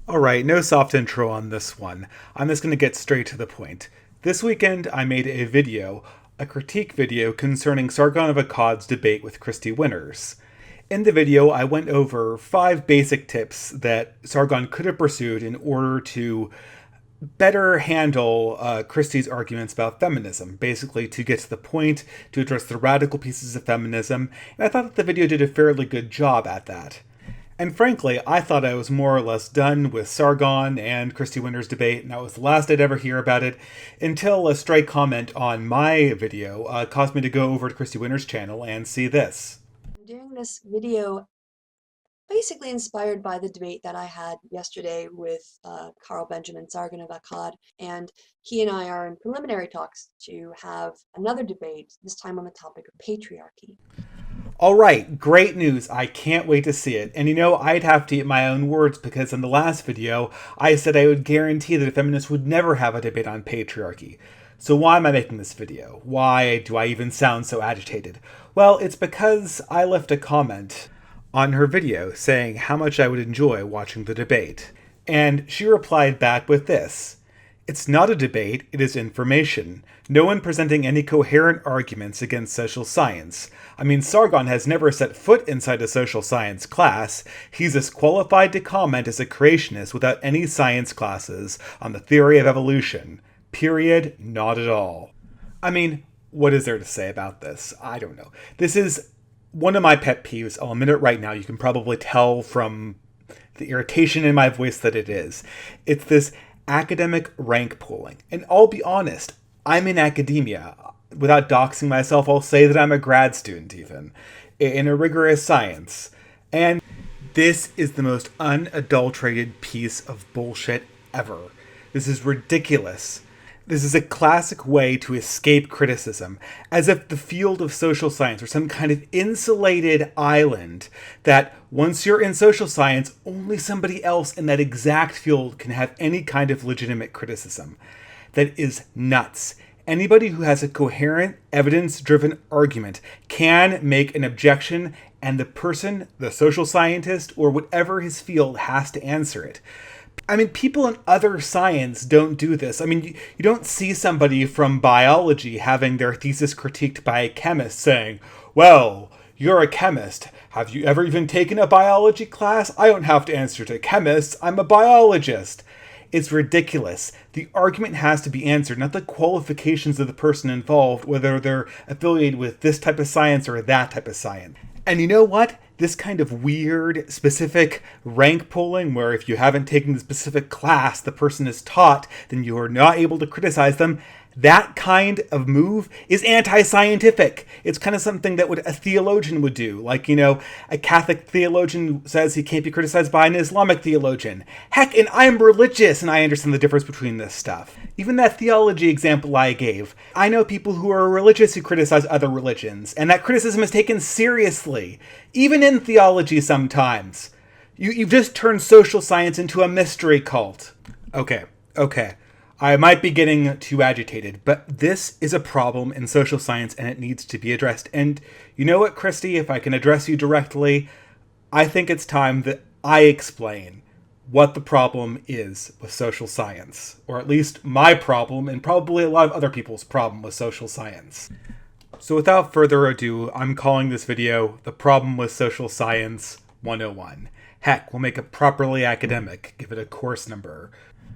Alright, no soft intro on this one. I'm just going to get straight to the point. This weekend I made a video, a critique video concerning Sargon of Akkad's debate with Kristi Winters. In the video, I went over 5 basic tips that Sargon could have pursued in order to better handle Kristi's arguments about feminism, basically to get to the point, to address the radical pieces of feminism, and I thought that the video did a fairly good job at that. And frankly, I thought I was more or less done with Sargon and Kristi Winters' debate, and that was the last I'd ever hear about it, until a stray comment on my video caused me to go over to Kristi Winters' channel and see this. I'm doing this video basically inspired by the debate that I had yesterday with Carl Benjamin Sargon of Akkad, and he and I are in preliminary talks to have another debate, this time on the topic of patriarchy. Alright, great news. I can't wait to see it. And I'd have to eat my own words because in the last video, I said I would guarantee that a feminist would never have a debate on patriarchy. So why am I making this video? Why do I even sound so agitated? Well, it's because I left a comment on her video saying how much I would enjoy watching the debate. And she replied back with this. It's not a debate, it is information. No one presenting any coherent arguments against social science. I mean, Sargon has never set foot inside a social science class. He's as qualified to comment as a creationist without any science classes on the theory of evolution. Period. Not at all. I mean, what is there to say about this? I don't know. This is one of my pet peeves. I'll admit it right now. You can probably tell from the irritation in my voice that it is. It's this academic rank pooling. And I'll be honest, I'm in academia. Without doxing myself, I'll say that I'm a grad student even, in a rigorous science. And this is the most unadulterated piece of bullshit ever. This is ridiculous. This is a classic way to escape criticism, as if the field of social science were some kind of insulated island that once you're in social science, only somebody else in that exact field can have any kind of legitimate criticism. That is nuts. Anybody who has a coherent, evidence-driven argument can make an objection, and the person, the social scientist, or whatever his field, has to answer it. I mean, people in other science don't do this. I mean, you don't see somebody from biology having their thesis critiqued by a chemist saying, well, you're a chemist. Have you ever even taken a biology class? I don't have to answer to chemists. I'm a biologist. It's ridiculous. The argument has to be answered, not the qualifications of the person involved, whether they're affiliated with this type of science or that type of science. And you know what? This kind of weird, specific rank pulling, where if you haven't taken the specific class the person is taught, then you are not able to criticize them, that kind of move is anti-scientific. It's kind of something that a theologian would do. Like, a Catholic theologian says he can't be criticized by an Islamic theologian. Heck, and I'm religious and I understand the difference between this stuff. Even that theology example I gave, I know people who are religious who criticize other religions, and that criticism is taken seriously, even in theology sometimes. You've just turned social science into a mystery cult. Okay. I might be getting too agitated, but this is a problem in social science and it needs to be addressed. And you know what, Kristi, if I can address you directly, I think it's time that I explain what the problem is with social science. Or at least my problem, and probably a lot of other people's problem with social science. So without further ado, I'm calling this video The Problem with Social Science 101. Heck, we'll make it properly academic, give it a course number.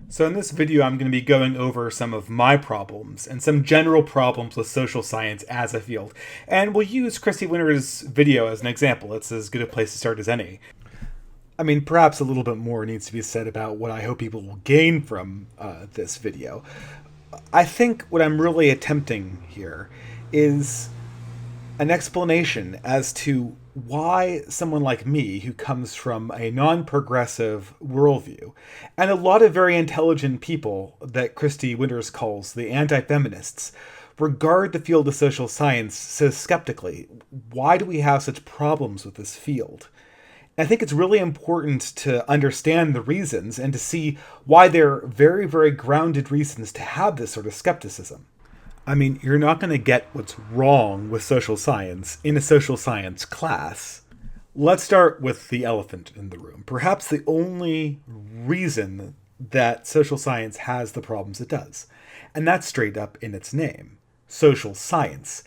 So in this video, I'm going to be going over some of my problems and some general problems with social science as a field. And we'll use Kristi Winters' video as an example. It's as good a place to start as any. I mean, perhaps a little bit more needs to be said about what I hope people will gain from this video. I think what I'm really attempting here is an explanation as to why someone like me, who comes from a non-progressive worldview, and a lot of very intelligent people that Kristi Winters calls the anti-feminists, regard the field of social science so skeptically. Why do we have such problems with this field? I think it's really important to understand the reasons and to see why they're very, very grounded reasons to have this sort of skepticism. I mean, you're not going to get what's wrong with social science in a social science class. Let's start with the elephant in the room. Perhaps the only reason that social science has the problems it does. And that's straight up in its name, social science.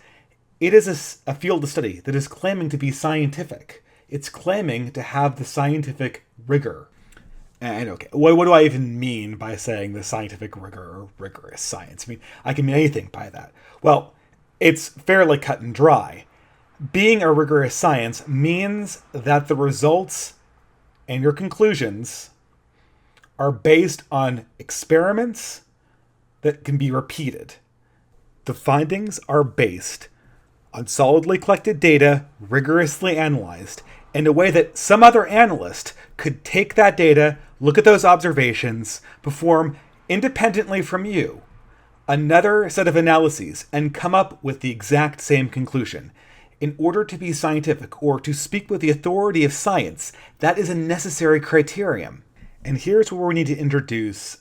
It is a field of study that is claiming to be scientific. It's claiming to have the scientific rigor. And okay, what do I even mean by saying the scientific rigor or rigorous science? I mean, I can mean anything by that. Well, it's fairly cut and dry. Being a rigorous science means that the results and your conclusions are based on experiments that can be repeated. The findings are based on solidly collected data, rigorously analyzed, in a way that some other analyst could take that data, look at those observations, perform independently from you another set of analyses, and come up with the exact same conclusion. In order to be scientific, or to speak with the authority of science, that is a necessary criterion. And here's where we need to introduce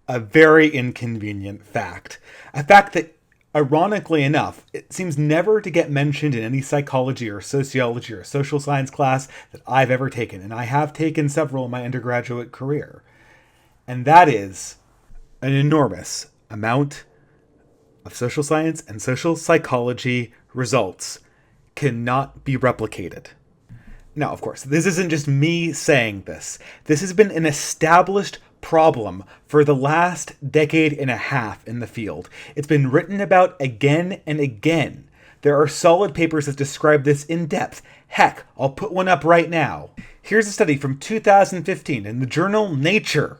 a very inconvenient fact. A fact that, ironically enough, it seems never to get mentioned in any psychology or sociology or social science class that I've ever taken, and I have taken several in my undergraduate career. And that is an enormous amount of social science and social psychology results cannot be replicated. Now, of course, this isn't just me saying this. This has been an established problem for the last decade and a half in the field. It's been written about again and again. There are solid papers that describe this in depth. Heck, I'll put one up right now. Here's a study from 2015 in the journal Nature,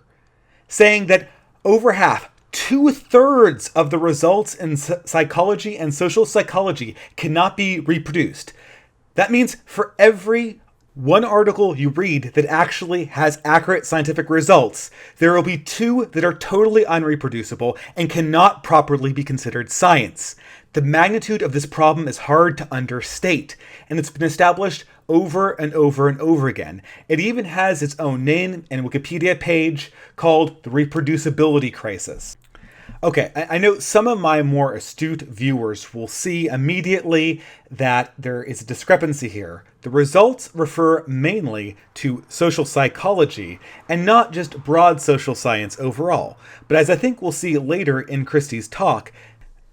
saying that over half, 2/3 of the results in psychology and social psychology cannot be reproduced. That means for every one article you read that actually has accurate scientific results, there will be 2 that are totally unreproducible and cannot properly be considered science. The magnitude of this problem is hard to understate, and it's been established over and over and over again. It even has its own name and Wikipedia page called the reproducibility crisis. Okay, I know some of my more astute viewers will see immediately that there is a discrepancy here. The results refer mainly to social psychology and not just broad social science overall. But as I think we'll see later in Kristi's talk,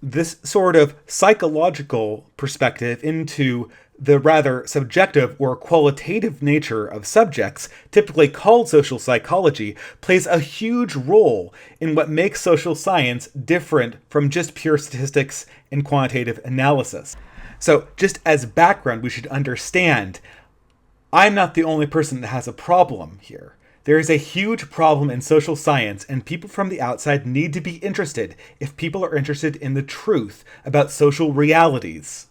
this sort of psychological perspective into the rather subjective or qualitative nature of subjects, typically called social psychology, plays a huge role in what makes social science different from just pure statistics and quantitative analysis. So, just as background, we should understand I'm not the only person that has a problem here. There is a huge problem in social science, and people from the outside need to be interested if people are interested in the truth about social realities.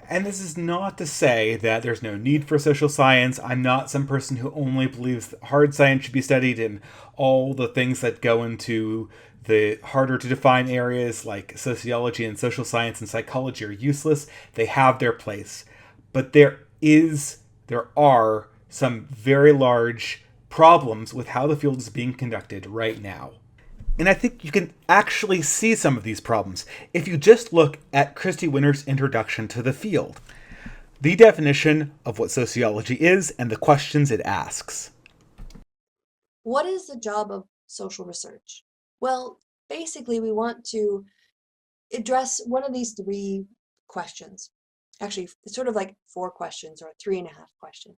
And this is not to say that there's no need for social science. I'm not some person who only believes that hard science should be studied and all the things that go into the harder to define areas like sociology and social science and psychology are useless. They have their place. But there are some very large problems with how the field is being conducted right now. And I think you can actually see some of these problems if you just look at Kristi Winters' introduction to the field, the definition of what sociology is and the questions it asks. What is the job of social research? Well, basically, we want to address one of these 3 questions. Actually, it's sort of like 4 questions or 3.5 questions.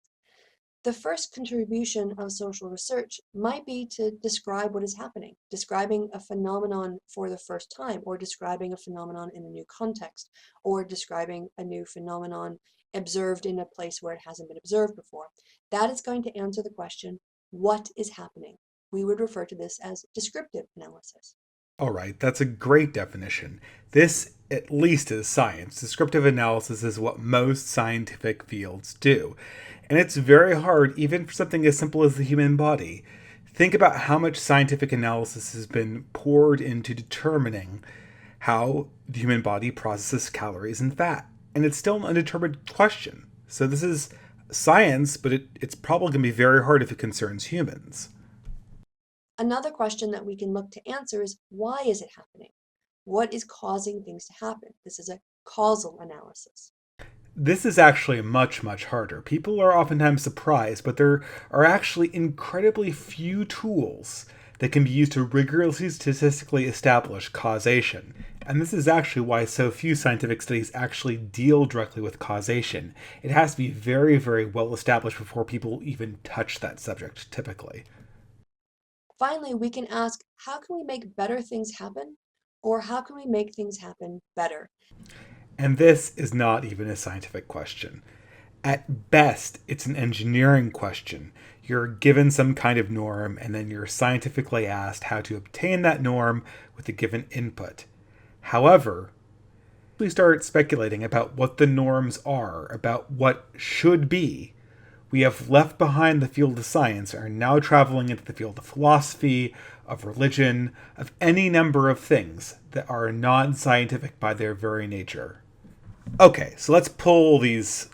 The first contribution of social research might be to describe what is happening, describing a phenomenon for the first time, or describing a phenomenon in a new context, or describing a new phenomenon observed in a place where it hasn't been observed before. That is going to answer the question, what is happening? We would refer to this as descriptive analysis. All right, that's a great definition. This, at least, is science. Descriptive analysis is what most scientific fields do. And it's very hard, even for something as simple as the human body. Think about how much scientific analysis has been poured into determining how the human body processes calories and fat. And it's still an undetermined question. So this is science, but it's probably going to be very hard if it concerns humans. Another question that we can look to answer is, why is it happening? What is causing things to happen? This is a causal analysis. This is actually much, much harder. People are oftentimes surprised, but there are actually incredibly few tools that can be used to rigorously statistically establish causation. And this is actually why so few scientific studies actually deal directly with causation. It has to be very, very well established before people even touch that subject, typically. Finally, we can ask, how can we make better things happen? Or how can we make things happen better? And this is not even a scientific question. At best, it's an engineering question. You're given some kind of norm, and then you're scientifically asked how to obtain that norm with a given input. However, we start speculating about what the norms are, about what should be. We have left behind the field of science and are now traveling into the field of philosophy, of religion, of any number of things that are non scientific by their very nature. Okay, so let's pull these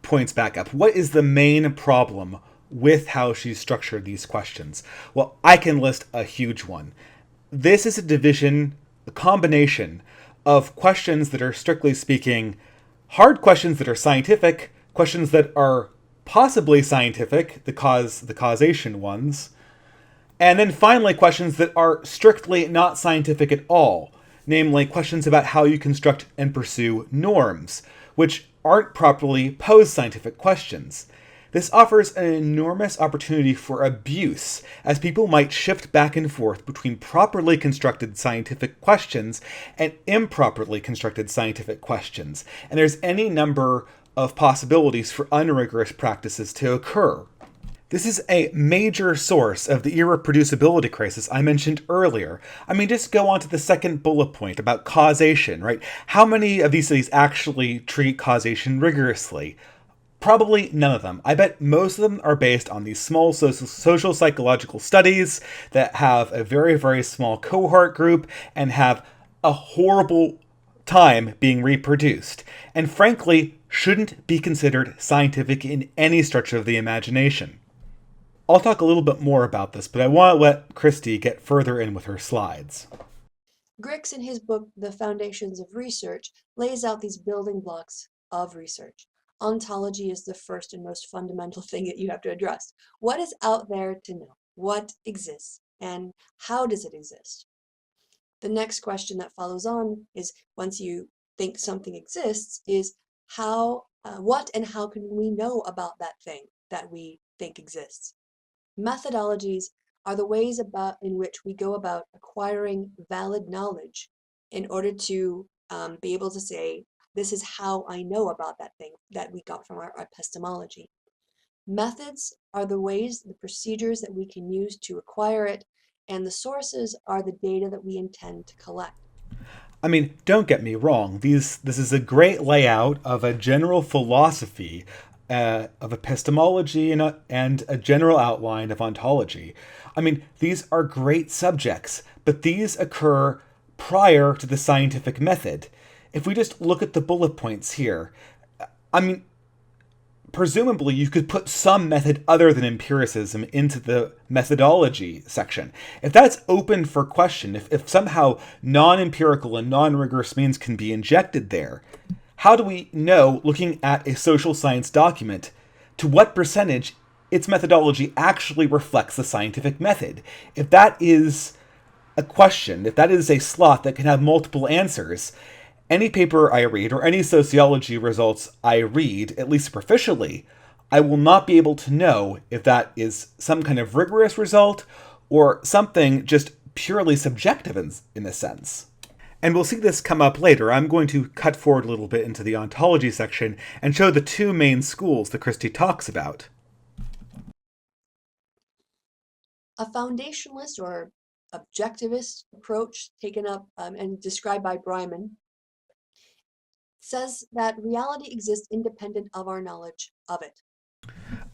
points back up. What is the main problem with how she's structured these questions? Well, I can list a huge one. This is a division, a combination of questions that are strictly speaking hard questions that are scientific, questions that are possibly scientific, the causation ones, and then finally questions that are strictly not scientific at all, namely questions about how you construct and pursue norms, which aren't properly posed scientific questions. This offers an enormous opportunity for abuse, as people might shift back and forth between properly constructed scientific questions and improperly constructed scientific questions, and there's any number of possibilities for unrigorous practices to occur. This is a major source of the irreproducibility crisis I mentioned earlier. I mean, just go on to the second bullet point about causation, right? How many of these studies actually treat causation rigorously? Probably none of them. I bet most of them are based on these small social psychological studies that have a very, very small cohort group and have a horrible time being reproduced, and frankly, shouldn't be considered scientific in any stretch of the imagination. I'll talk a little bit more about this, but I want to let Kristi get further in with her slides. Grix, in his book, The Foundations of Research, lays out these building blocks of research. Ontology is the first and most fundamental thing that you have to address. What is out there to know? What exists? And how does it exist? The next question that follows on is, once you think something exists, is what and how can we know about that thing that we think exists? Methodologies are the ways in which we go about acquiring valid knowledge in order to be able to say, this is how I know about that thing that we got from our epistemology. Methods are the ways, the procedures that we can use to acquire it, and the sources are the data that we intend to collect. I mean, don't get me wrong, this is a great layout of a general philosophy of epistemology and a general outline of ontology. I mean, these are great subjects, but these occur prior to the scientific method. If we just look at the bullet points here, I mean, presumably you could put some method other than empiricism into the methodology section. If that's open for question, if somehow non-empirical and non-rigorous means can be injected there, how do we know, looking at a social science document, to what percentage its methodology actually reflects the scientific method? If that is a question, if that is a slot that can have multiple answers, any paper I read or any sociology results I read, at least superficially, I will not be able to know if that is some kind of rigorous result or something just purely subjective in a sense. And we'll see this come up later. I'm going to cut forward a little bit into the ontology section and show the two main schools that Kristi talks about. A foundationalist or objectivist approach taken up and described by Bryman says that reality exists independent of our knowledge of it.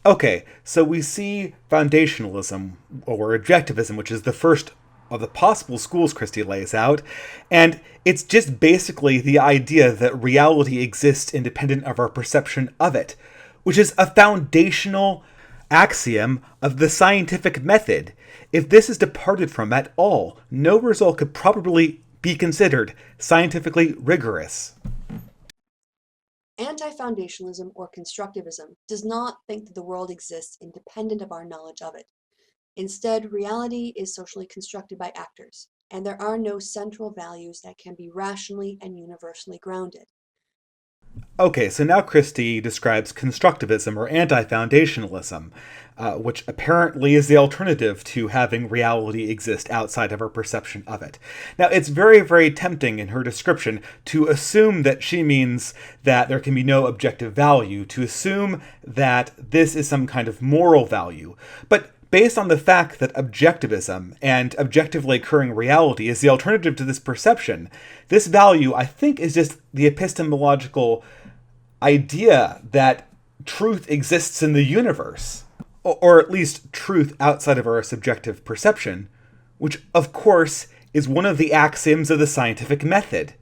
Okay, so we see foundationalism or objectivism, which is the first of the possible schools Kristi lays out, and it's just basically the idea that reality exists independent of our perception of it, which is a foundational axiom of the scientific method. If this is departed from at all, no result could probably be considered scientifically rigorous. Anti-foundationalism or constructivism does not think that the world exists independent of our knowledge of it. Instead, reality is socially constructed by actors, and there are no central values that can be rationally and universally grounded. Okay, so now Kristi describes constructivism or anti-foundationalism, which apparently is the alternative to having reality exist outside of our perception of it. Now, it's very, very tempting in her description to assume that she means that there can be no objective value, to assume that this is some kind of moral value. But based on the fact that objectivism and objectively occurring reality is the alternative to this perception, this value, I think, is just the epistemological idea that truth exists in the universe, or at least truth outside of our subjective perception, which, of course, is one of the axioms of the scientific method.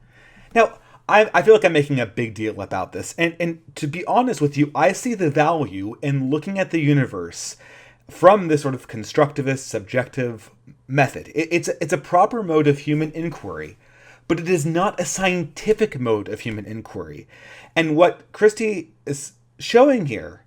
Now, I feel like I'm making a big deal about this, and to be honest with you, I see the value in looking at the universe from this sort of constructivist, subjective method. It's a proper mode of human inquiry, but it is not a scientific mode of human inquiry. And what Kristi is showing here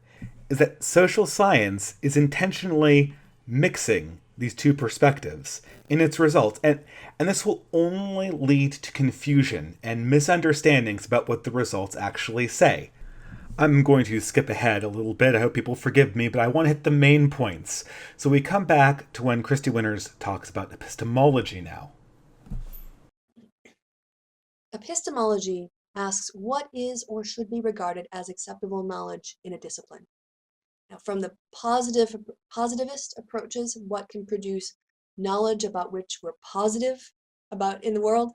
is that social science is intentionally mixing these two perspectives in its results. And this will only lead to confusion and misunderstandings about what the results actually say. I'm going to skip ahead a little bit. I hope people forgive me, but I want to hit the main points. So we come back to when Kristi Winters talks about epistemology now. Epistemology asks what is or should be regarded as acceptable knowledge in a discipline. Now, from the positivist approaches, what can produce knowledge about which we're positive about in the world,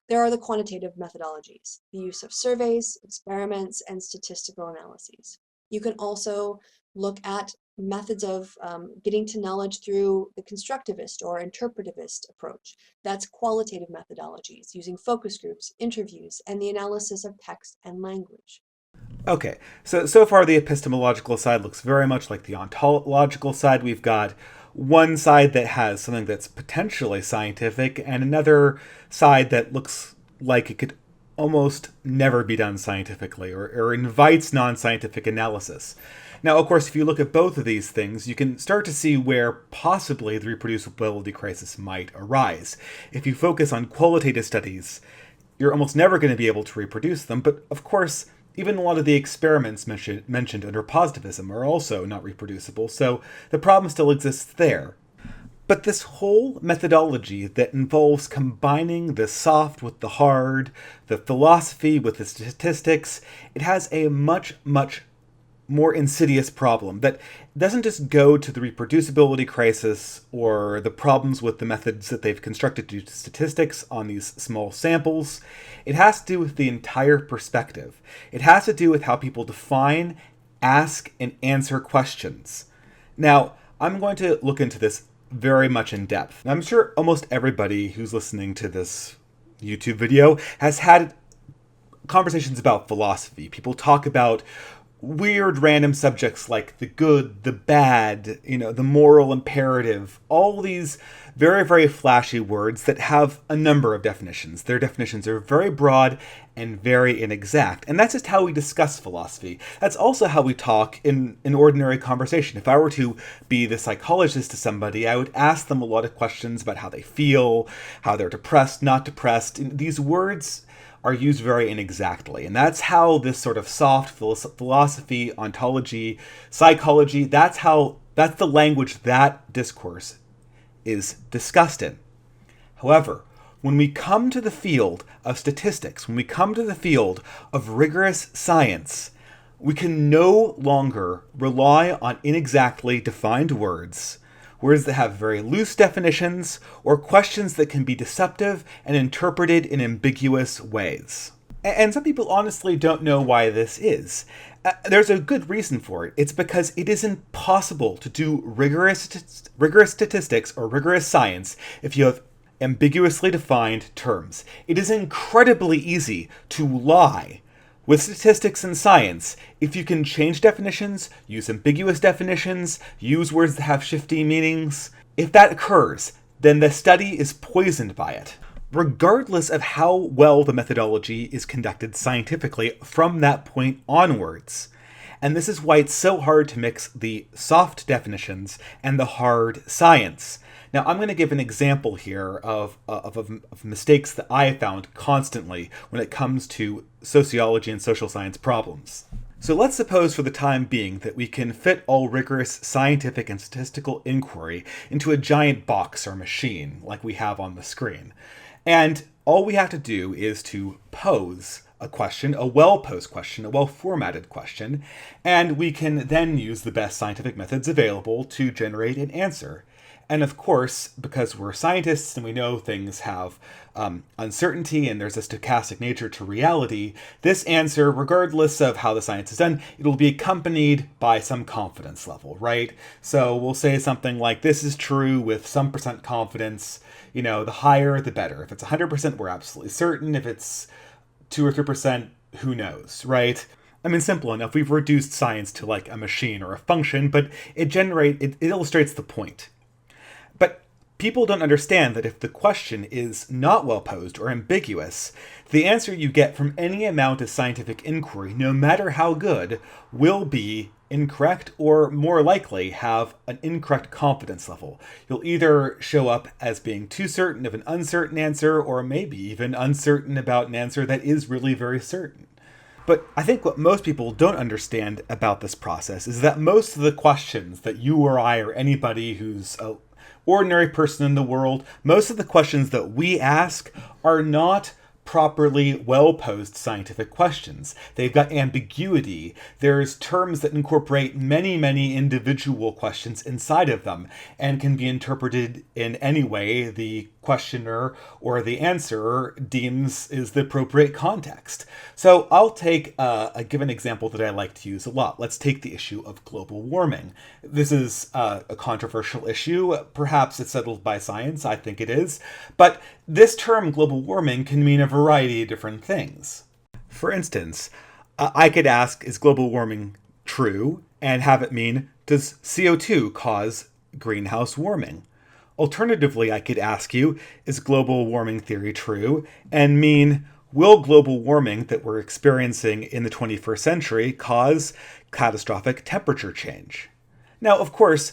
there are the quantitative methodologies, the use of surveys, experiments, and statistical analyses. You can also look at methods of getting to knowledge through the constructivist or interpretivist approach. That's qualitative methodologies using focus groups, interviews, and the analysis of text and language. Okay, so far the epistemological side looks very much like the ontological side. We've got one side that has something that's potentially scientific and another side that looks like it could almost never be done scientifically or invites non-scientific analysis. Now, of course, if you look at both of these things, you can start to see where possibly the reproducibility crisis might arise. If you focus on qualitative studies, you're almost never going to be able to reproduce them, but of course, even a lot of the experiments mentioned under positivism are also not reproducible, so the problem still exists there. But this whole methodology that involves combining the soft with the hard, the philosophy with the statistics, it has a much, much more insidious problem that doesn't just go to the reproducibility crisis or the problems with the methods that they've constructed due to statistics on these small samples. It has to do with the entire perspective. It has to do with how people define, ask, and answer questions. Now, I'm going to look into this very much in depth. I'm sure almost everybody who's listening to this YouTube video has had conversations about philosophy. People talk about weird random subjects like the good, the bad, the moral imperative, all these very, very flashy words that have a number of definitions. Their definitions are very broad and very inexact. And that's just how we discuss philosophy. That's also how we talk in an ordinary conversation. If I were to be the psychologist to somebody, I would ask them a lot of questions about how they feel, how they're depressed, not depressed. And these words are used very inexactly. And that's how this sort of soft philosophy, ontology, psychology, that's the language that discourse is discussed in. However, when we come to the field of statistics, when we come to the field of rigorous science, we can no longer rely on inexactly defined words that have very loose definitions, or questions that can be deceptive and interpreted in ambiguous ways. And some people honestly don't know why this is. There's a good reason for it. It's because it is impossible to do rigorous statistics or rigorous science if you have ambiguously defined terms. It is incredibly easy to lie with statistics and science if you can change definitions, use ambiguous definitions, use words that have shifty meanings. If that occurs, then the study is poisoned by it. regardless of how well the methodology is conducted scientifically from that point onwards. And this is why it's so hard to mix the soft definitions and the hard science. Now, I'm going to give an example here of mistakes that I have found constantly when it comes to sociology and social science problems. So let's suppose for the time being that we can fit all rigorous scientific and statistical inquiry into a giant box or machine like we have on the screen. And all we have to do is to pose a question, a well-posed question, a well-formatted question, and we can then use the best scientific methods available to generate an answer. And of course, because we're scientists and we know things have uncertainty and there's a stochastic nature to reality, this answer, regardless of how the science is done, it'll be accompanied by some confidence level, right? So we'll say something like, this is true with some percent confidence. You know, the higher, the better. If it's 100%, we're absolutely certain. If it's 2 or 3%, who knows, right? I mean, simple enough. We've reduced science to like a machine or a function, but it illustrates the point. But people don't understand that if the question is not well posed or ambiguous, the answer you get from any amount of scientific inquiry, no matter how good, will be incorrect or more likely have an incorrect confidence level. You'll either show up as being too certain of an uncertain answer or maybe even uncertain about an answer that is really very certain. But I think what most people don't understand about this process is that most of the questions that you or I or anybody who's an ordinary person in the world, most of the questions that we ask are not properly well-posed scientific questions. They've got ambiguity. There's terms that incorporate many, many individual questions inside of them and can be interpreted in any way the questioner or the answerer deems is the appropriate context. So I'll take a given example that I like to use a lot. Let's take the issue of global warming. This is a controversial issue. Perhaps it's settled by science. I think it is. But this term global warming can mean a variety of different things. For instance, I could ask, is global warming true? And have it mean, does CO2 cause greenhouse warming? Alternatively, I could ask you, is global warming theory true? And mean, will global warming that we're experiencing in the 21st century cause catastrophic temperature change? Now, of course,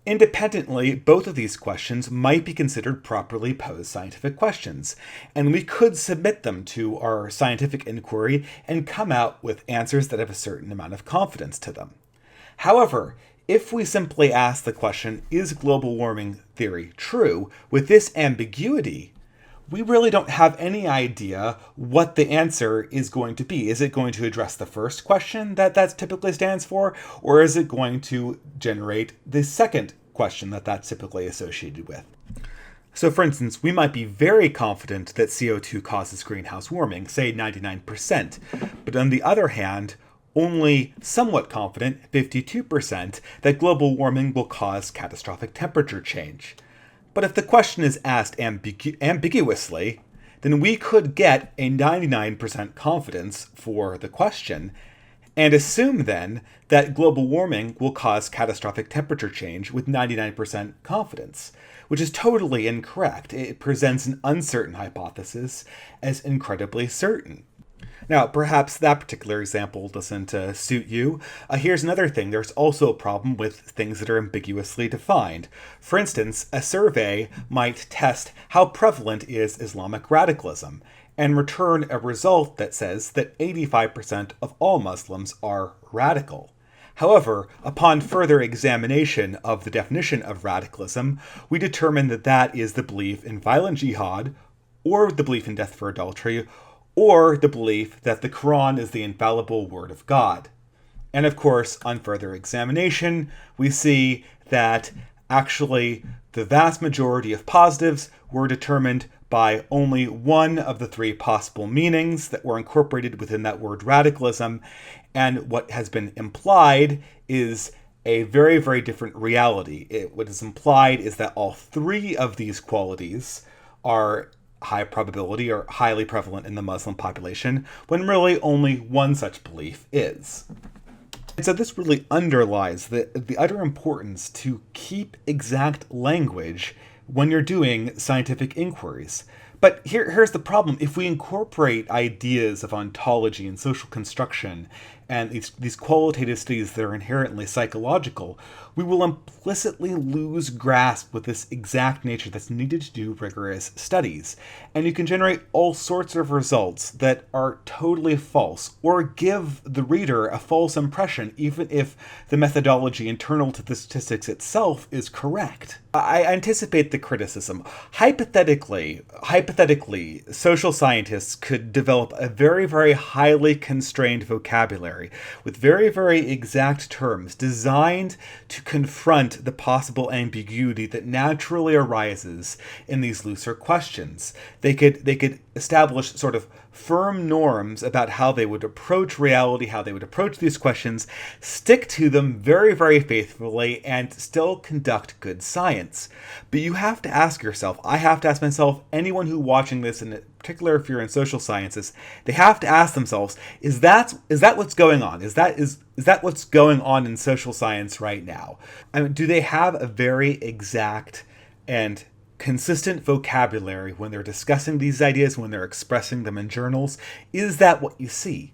independently, both of these questions might be considered properly posed scientific questions, and we could submit them to our scientific inquiry and come out with answers that have a certain amount of confidence to them. However, if we simply ask the question, is global warming theory true, with this ambiguity, we really don't have any idea what the answer is going to be. Is it going to address the first question that typically stands for, or is it going to generate the second question that that's typically associated with? So for instance, we might be very confident that CO2 causes greenhouse warming, say 99%, but on the other hand, only somewhat confident, 52%, that global warming will cause catastrophic temperature change. But if the question is asked ambiguously, then we could get a 99% confidence for the question and assume then that global warming will cause catastrophic temperature change with 99% confidence, which is totally incorrect. It presents an uncertain hypothesis as incredibly certain. Now, perhaps that particular example doesn't suit you. Here's another thing. There's also a problem with things that are ambiguously defined. For instance, a survey might test how prevalent is Islamic radicalism and return a result that says that 85% of all Muslims are radical. However, upon further examination of the definition of radicalism, we determine that that is the belief in violent jihad, or the belief in death for adultery, or the belief that the Quran is the infallible word of God. And of course, on further examination, we see that actually the vast majority of positives were determined by only one of the three possible meanings that were incorporated within that word radicalism, and what has been implied is a very, very different reality. What is implied is that all three of these qualities are high probability or highly prevalent in the Muslim population, when really only one such belief is. And so this really underlies the utter importance to keep exact language when you're doing scientific inquiries. But here's the problem. If we incorporate ideas of ontology and social construction and these qualitative studies that are inherently psychological, we will implicitly lose grasp with this exact nature that's needed to do rigorous studies. And you can generate all sorts of results that are totally false or give the reader a false impression, even if the methodology internal to the statistics itself is correct. I anticipate the criticism. Hypothetically, social scientists could develop a very, very highly constrained vocabulary with very, very exact terms designed to confront the possible ambiguity that naturally arises in these looser questions. They could establish sort of firm norms about how they would approach reality, how they would approach these questions, stick to them very, very faithfully, and still conduct good science. But you have to ask yourself, I have to ask myself, anyone who watching this, in particular if you're in social sciences, they have to ask themselves, is that what's going on? Is that what's going on in social science right now? I mean, do they have a very exact and consistent vocabulary when they're discussing these ideas, when they're expressing them in journals? Is that what you see?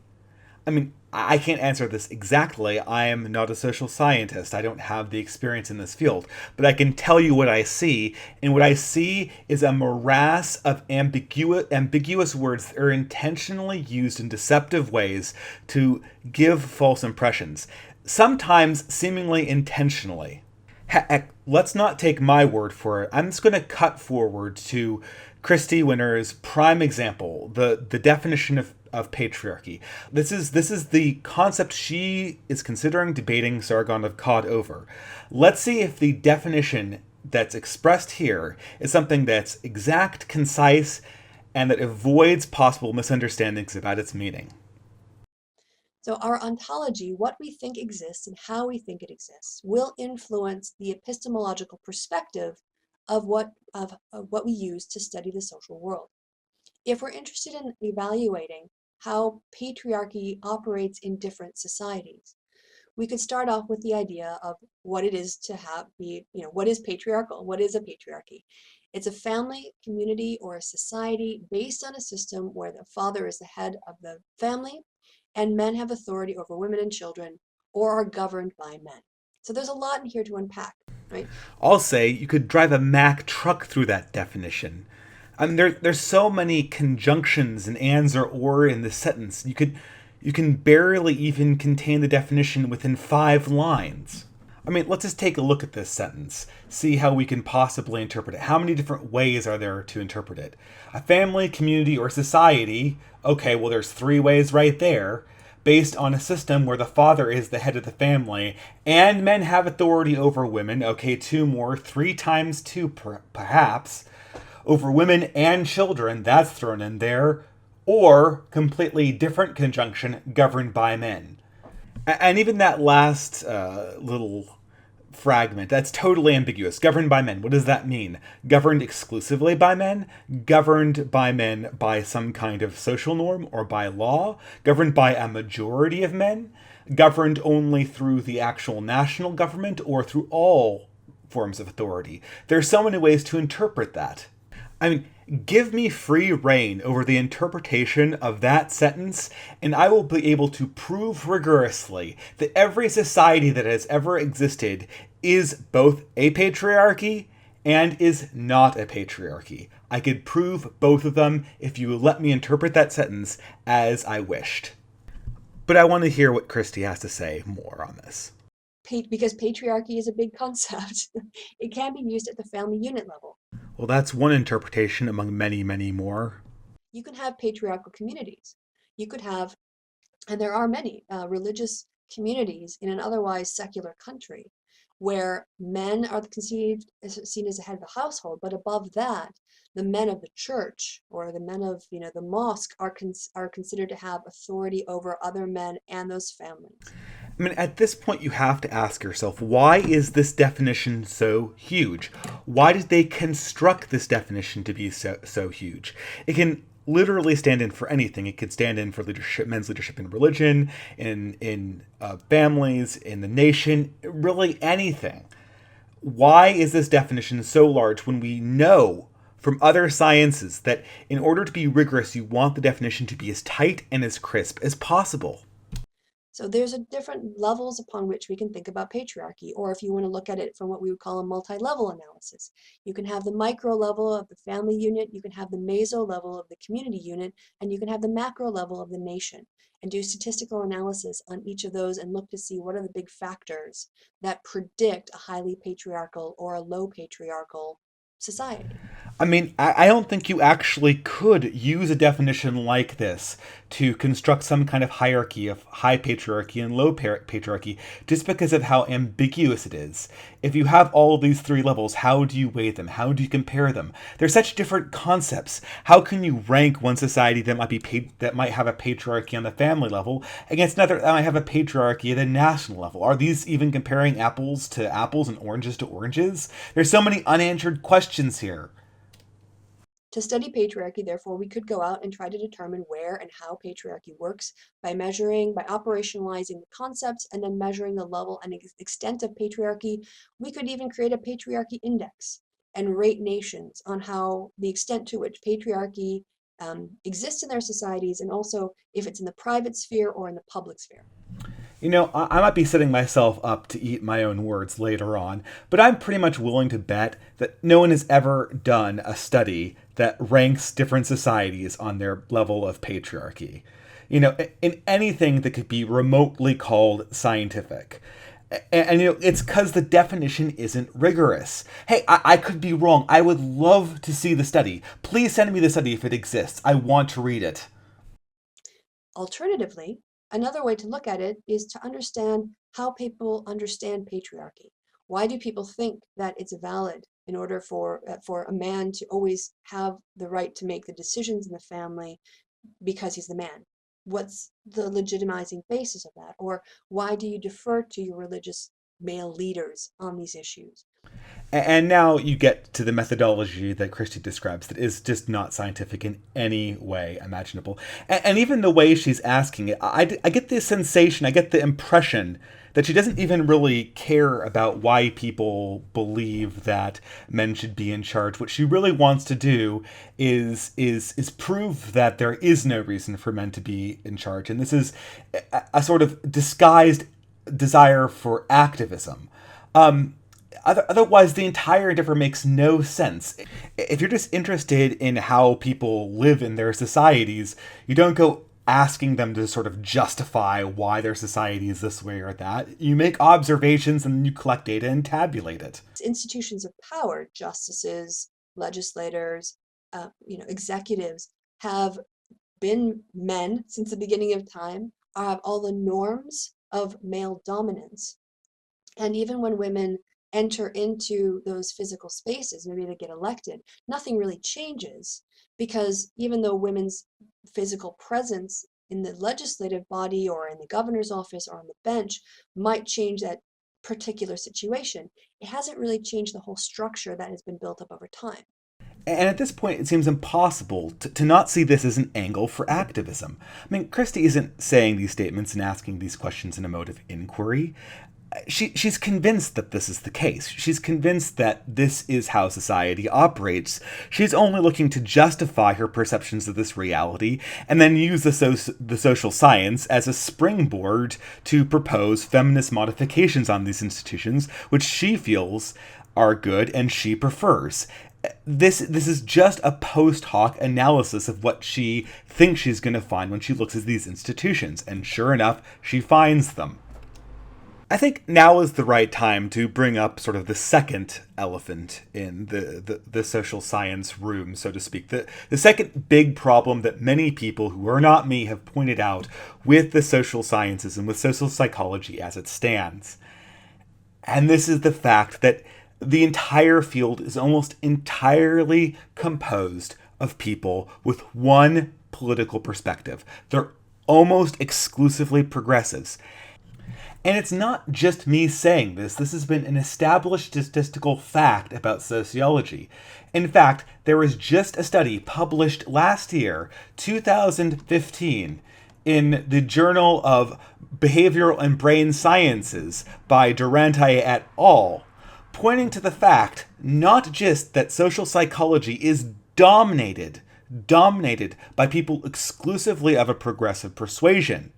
I mean, I can't answer this exactly. I am not a social scientist. I don't have the experience in this field. But I can tell you what I see. And what I see is a morass of ambiguous words that are intentionally used in deceptive ways to give false impressions, sometimes seemingly intentionally. Heck, let's not take my word for it. I'm just going to cut forward to Kristi Winters' prime example, the definition of patriarchy. This is the concept she is considering debating Sargon of Akkad over. Let's see if the definition that's expressed here is something that's exact, concise, and that avoids possible misunderstandings about its meaning. So our ontology, what we think exists and how we think it exists, will influence the epistemological perspective of what we use to study the social world. If we're interested in evaluating how patriarchy operates in different societies, we could start off with the idea of what it is to what is patriarchal? What is a patriarchy? It's a family, community, or a society based on a system where the father is the head of the family and men have authority over women and children or are governed by men. So there's a lot in here to unpack, right? I'll say you could drive a Mack truck through that definition. I mean, there's so many conjunctions and ands or in this sentence. You can barely even contain the definition within 5 lines. I mean, let's just take a look at this sentence, see how we can possibly interpret it. How many different ways are there to interpret it? A family, community, or society, okay, well, there's 3 ways right there, based on a system where the father is the head of the family, and men have authority over women, okay, 2 more, 3 times 2 perhaps, over women and children, that's thrown in there, or completely different conjunction, governed by men. And even that last little fragment, that's totally ambiguous. Governed by men, what does that mean? Governed exclusively by men? Governed by men by some kind of social norm or by law? Governed by a majority of men? Governed only through the actual national government or through all forms of authority? There's so many ways to interpret that. I mean, give me free rein over the interpretation of that sentence, and I will be able to prove rigorously that every society that has ever existed is both a patriarchy and is not a patriarchy. I could prove both of them if you let me interpret that sentence as I wished. But I want to hear what Kristi has to say more on this. Because patriarchy is a big concept. It can be used at the family unit level. Well, that's one interpretation among many, many more. You can have patriarchal communities. You could have, and there are many, religious communities in an otherwise secular country where men are seen as the head of the household, but above that, the men of the church or the men of the mosque are considered to have authority over other men and those families. I mean, at this point, you have to ask yourself, why is this definition so huge? Why did they construct this definition to be so huge? It can literally stand in for anything. It could stand in for leadership, men's leadership in religion, in families, in the nation, really anything. Why is this definition so large when we know from other sciences that in order to be rigorous, you want the definition to be as tight and as crisp as possible. So there's a different levels upon which we can think about patriarchy, or if you want to look at it from what we would call a multi-level analysis. You can have the micro level of the family unit, you can have the meso level of the community unit, and you can have the macro level of the nation, and do statistical analysis on each of those and look to see what are the big factors that predict a highly patriarchal or a low patriarchal society. I mean, I don't think you actually could use a definition like this to construct some kind of hierarchy of high patriarchy and low patriarchy just because of how ambiguous it is. If you have all of these three levels, how do you weigh them? How do you compare them? They're such different concepts. How can you rank one society that might have a patriarchy on the family level against another that might have a patriarchy at the national level? Are these even comparing apples to apples and oranges to oranges? There's so many unanswered questions here. To study patriarchy, therefore, we could go out and try to determine where and how patriarchy works by operationalizing the concepts and then measuring the level and extent of patriarchy. We could even create a patriarchy index and rate nations on how the extent to which patriarchy exists in their societies, and also if it's in the private sphere or in the public sphere. You know, I might be setting myself up to eat my own words later on, but I'm pretty much willing to bet that no one has ever done a study that ranks different societies on their level of patriarchy. You know, in anything that could be remotely called scientific. And you know, it's because the definition isn't rigorous. Hey, I could be wrong. I would love to see the study. Please send me the study if it exists. I want to read it. Alternatively, another way to look at it is to understand how people understand patriarchy. Why do people think that it's valid in order for a man to always have the right to make the decisions in the family because he's the man? What's the legitimizing basis of that? Or why do you defer to your religious male leaders on these issues? And now you get to the methodology that Kristi describes that is just not scientific in any way imaginable. And even the way she's asking it, I get the sensation, I get the impression that she doesn't even really care about why people believe that men should be in charge. What she really wants to do is prove that there is no reason for men to be in charge. And this is a sort of disguised desire for activism. Otherwise, the entire endeavor makes no sense. If you're just interested in how people live in their societies, you don't go asking them to sort of justify why their society is this way or that. You make observations and you collect data and tabulate it. Institutions of power, justices, legislators, executives, have been men since the beginning of time, have all the norms of male dominance. And even when women enter into those physical spaces, maybe they get elected, nothing really changes, because even though women's physical presence in the legislative body or in the governor's office or on the bench might change that particular situation, it hasn't really changed the whole structure that has been built up over time. And at this point, it seems impossible to not see this as an angle for activism. I mean, Kristi isn't saying these statements and asking these questions in a mode of inquiry. She's convinced that this is the case. She's convinced that this is how society operates. She's only looking to justify her perceptions of this reality and then use the social science as a springboard to propose feminist modifications on these institutions, which she feels are good and she prefers. This is just a post hoc analysis of what she thinks she's going to find when she looks at these institutions, and sure enough, she finds them. I think now is the right time to bring up sort of the second elephant in the social science room, so to speak. The second big problem that many people who are not me have pointed out with the social sciences and with social psychology as it stands. And this is the fact that the entire field is almost entirely composed of people with one political perspective. They're almost exclusively progressives. And it's not just me saying this. This has been an established statistical fact about sociology. In fact, there was just a study published last year, 2015, in the Journal of Behavioral and Brain Sciences by Duarte et al., pointing to the fact not just that social psychology is dominated by people exclusively of a progressive persuasion.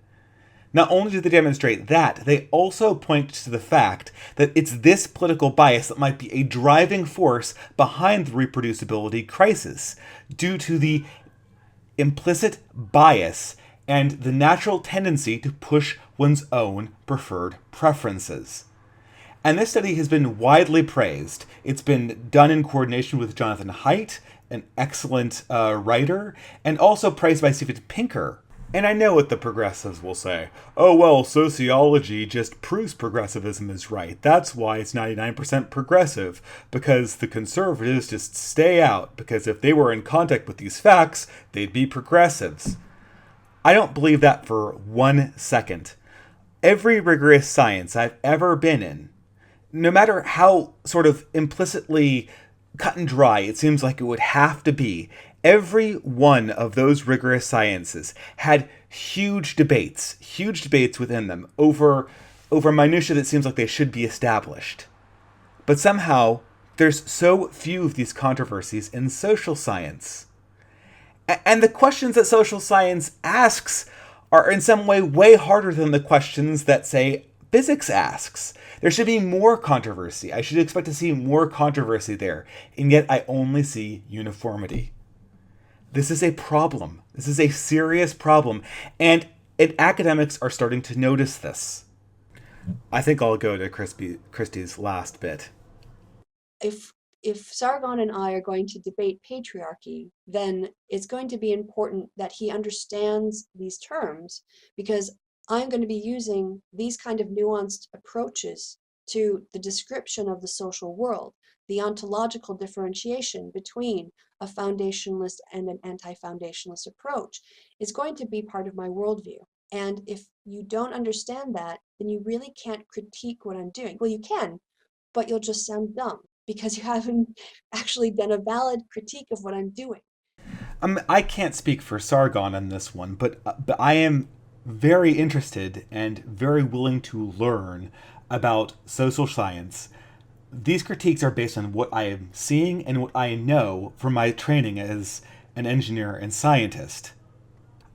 Not only do they demonstrate that, they also point to the fact that it's this political bias that might be a driving force behind the reproducibility crisis, due to the implicit bias and the natural tendency to push one's own preferred preferences. And this study has been widely praised. It's been done in coordination with Jonathan Haidt, an excellent writer, and also praised by Stephen Pinker. And I know what the progressives will say. Oh, well, sociology just proves progressivism is right. That's why it's 99% progressive, because the conservatives just stay out, because if they were in contact with these facts, they'd be progressives. I don't believe that for 1 second. Every rigorous science I've ever been in, no matter how sort of implicitly cut and dry it seems like it would have to be, every one of those rigorous sciences had huge debates within them over minutiae that seems like they should be established. But somehow, there's so few of these controversies in social science. And the questions that social science asks are in some way harder than the questions that, say, physics asks. There should be more controversy. I should expect to see more controversy there, and yet I only see uniformity. This is a problem. This is a serious problem, and academics are starting to notice this. I think I'll go to Kristi's last bit. If Sargon and I are going to debate patriarchy, then it's going to be important that he understands these terms, because I'm going to be using these kind of nuanced approaches to the description of the social world, the ontological differentiation between a foundationalist and an anti-foundationalist approach is going to be part of my worldview. And if you don't understand that, then you really can't critique what I'm doing. Well, you can, but you'll just sound dumb because you haven't actually done a valid critique of what I'm doing. I can't speak for Sargon on this one, but I am very interested and very willing to learn about social science. These critiques are based on what I am seeing and what I know from my training as an engineer and scientist.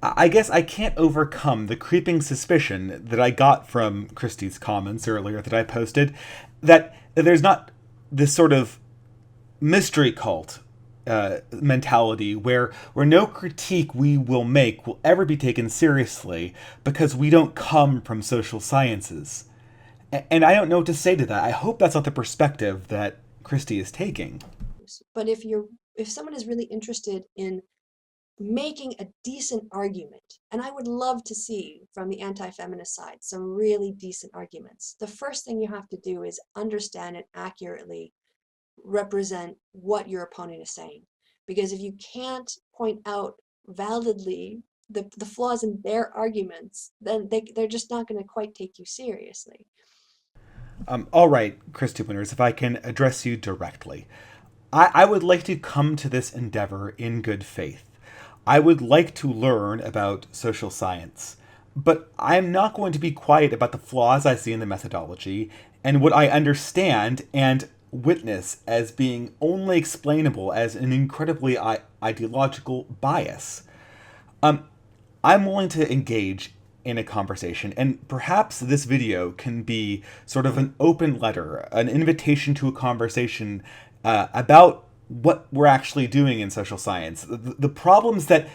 I guess I can't overcome the creeping suspicion that I got from Kristi's comments earlier that I posted, that there's not this sort of mystery cult mentality where no critique we will make will ever be taken seriously because we don't come from social sciences. And I don't know what to say to that. I hope that's not the perspective that Kristi is taking. But if someone is really interested in making a decent argument, and I would love to see from the anti-feminist side some really decent arguments, the first thing you have to do is understand and accurately represent what your opponent is saying. Because if you can't point out validly the flaws in their arguments, then they're just not going to quite take you seriously. All right, Kristi Winters, if I can address you directly. I would like to come to this endeavor in good faith. I would like to learn about social science, but I'm not going to be quiet about the flaws I see in the methodology and what I understand and witness as being only explainable as an incredibly ideological bias. I'm willing to engage in a conversation, and perhaps this video can be sort of an open letter, an invitation to a conversation about what we're actually doing in social science, the problems that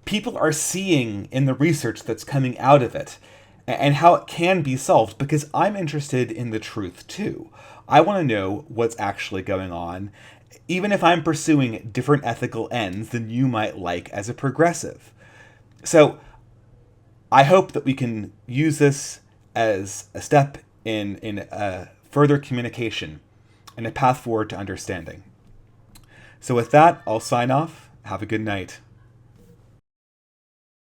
people are seeing in the research that's coming out of it, and how it can be solved, because I'm interested in the truth too. I want to know what's actually going on, even if I'm pursuing different ethical ends than you might like as a progressive. So I hope that we can use this as a step in further communication and a path forward to understanding. So with that, I'll sign off. Have a good night.